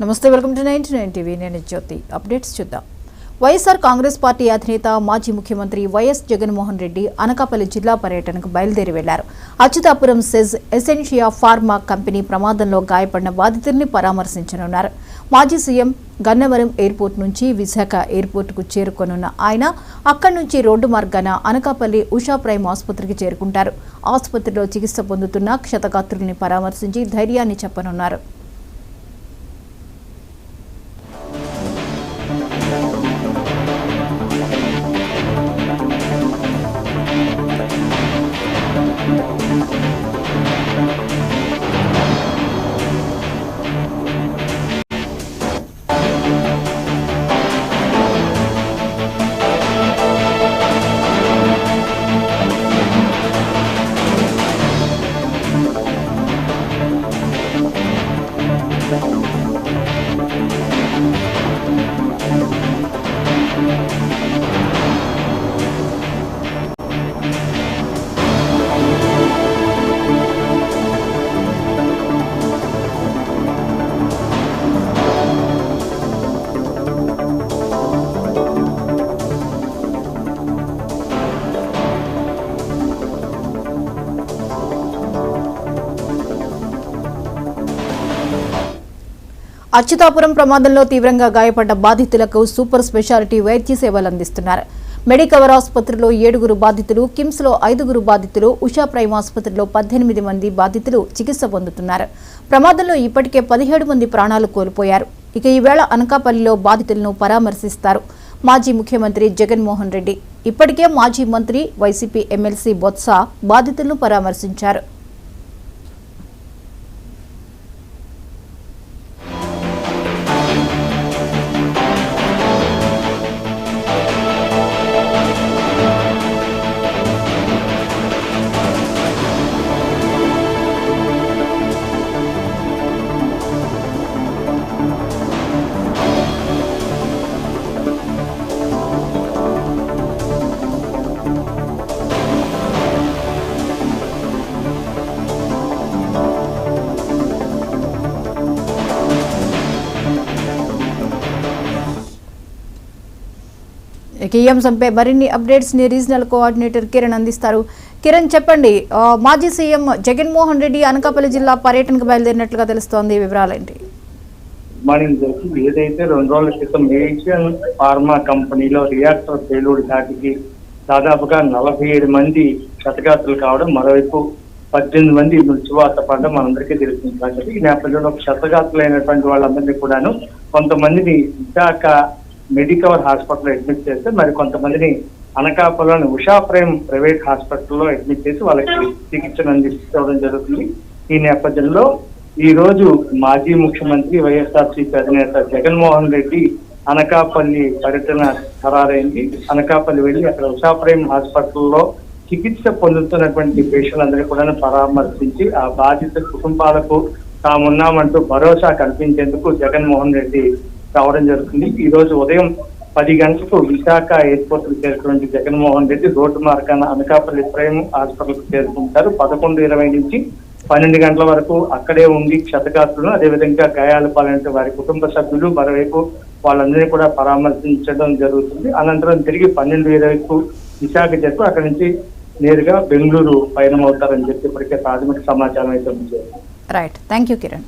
నమస్తే, welcome to 99 TV. నేను జ్యోతి. Updates చూద్దాం. వైఎస్ఆర్ కాంగ్రెస్ పార్టీ అధినేత మాజీ ముఖ్యమంత్రి వైఎస్ జగన్మోహన్ రెడ్డి అనకాపల్లి జిల్లా పర్యటనకు బయలుదేరి వెళ్లారు. Atchutapuram SEZ Essentia pharma company ప్రమాదంలో గాయపడిన బాధితుల్ని పరామర్శించనున్నారు. మాజీ సీఎం గన్నవరం ఎయిర్పోర్ట్ నుంచి విశాఖ ఎయిర్పోర్టుకు చేరుకోనున్న ఆయన అక్కడి నుంచి రోడ్డు మార్గాన అనకాపల్లి ఉషా ప్రైమ్ ఆసుపత్రికి చేరుకుంటారు. ఆసుపత్రిలో చికిత్స పొందుతున్న క్షతగాత్రుల్ని పరామర్శించి ధైర్యాన్ని చెప్పనున్నారు. అచ్యుతాపురం ప్రమాదంలో తీవ్రంగా గాయపడ్డ బాధితులకు సూపర్ స్పెషాలిటీ వైద్య సేవలు అందిస్తున్నారు. మెడికవర్ ఆసుపత్రిలో 7 బాధితులు, కిమ్స్ లో 5 బాధితులు, ఉషా ప్రైమ్ ఆసుపత్రిలో 18 మంది బాధితులు చికిత్స పొందుతున్నారు. ప్రమాదంలో ఇప్పటికే 17 మంది ప్రాణాలు కోల్పోయారు. ఇక ఈవేళ అనకాపల్లిలో బాధితులను పరామర్శిస్తారు మాజీ ముఖ్యమంత్రి జగన్మోహన్ రెడ్డి. ఇప్పటికే మాజీ మంత్రి వైసీపీ ఎమ్మెల్సీ బొత్స బాధితులను పరామర్శించారు. ఈ అంశంపై మరిన్ని అప్డేట్స్ ని రీజనల్ కోఆర్డినేటర్ కిరణ్ అందిస్తారు. కిరణ్, చెప్పండి, మాజీ సీఎం జగన్మోహన్ రెడ్డి అనకాపల్లి జిల్లా పర్యటనకు బయలుదేరినట్లుగా తెలుస్తోంది, వివరాలేంటి? ఏదైతే 2 రోజుల క్రితం ఏషియన్ ఫార్మా కంపెనీలో రియాక్టర్ పేలుడు దాటికి దాదాపుగా 47 మంది క్షతగాత్రులు కావడం, మరోవైపు 18 మంది మృత్యువాత పడడం మనందరికీ తెలిసింది. ఈ నేపథ్యంలో క్షతగాత్రులైనటువంటి వాళ్ళందరినీ కూడాను కొంతమందిని విశాఖ మెడికవర్ హాస్పిటల్లో అడ్మిట్ చేస్తే మరి కొంతమందిని అనకాపల్లిలోని ఉషా ప్రైమ్ ప్రైవేట్ హాస్పిటల్లో అడ్మిట్ చేసి వాళ్ళకి చికిత్సను అందించడం జరుగుతుంది. ఈ నేపథ్యంలో ఈ రోజు మాజీ ముఖ్యమంత్రి వైఎస్ఆర్సీపీ అధినేత జగన్మోహన్ రెడ్డి అనకాపల్లి పర్యటన ఖరారైంది. అనకాపల్లి వెళ్లి అక్కడ ఉషా ప్రైమ్ హాస్పిటల్లో చికిత్స పొందుతున్నటువంటి పేషెంట్లందరినీ కూడా పరామర్శించి ఆ బాధిత కుటుంబాలకు తామున్నామంటూ భరోసా కల్పించేందుకు జగన్మోహన్ రెడ్డి రావడం జరుగుతుంది. ఈ రోజు ఉదయం 10 గంటలకు విశాఖ ఎయిర్పోర్ట్ కు చేరుకున్న జగన్మోహన్ రెడ్డి రోడ్డు మార్గాన అనకాపల్లి ప్రైమ్ హాస్పిటల్ కు చేరుకుంటారు. 11:20 నుంచి 12 గంటల వరకు అక్కడే ఉండి క్షతగాత్రులను, అదేవిధంగా గాయాలు పాలైన వారి కుటుంబ సభ్యులు, మరోవైపు వాళ్ళందరినీ కూడా పరామర్శించడం జరుగుతుంది. అనంతరం తిరిగి 12:20కు విశాఖ చేరుకు అక్కడి నుంచి నేరుగా బెంగళూరు పయనమవుతారని చెప్పి ఇప్పటికే ప్రాథమిక సమాచారం అయితే ఉంది. Right, thank you Kiran.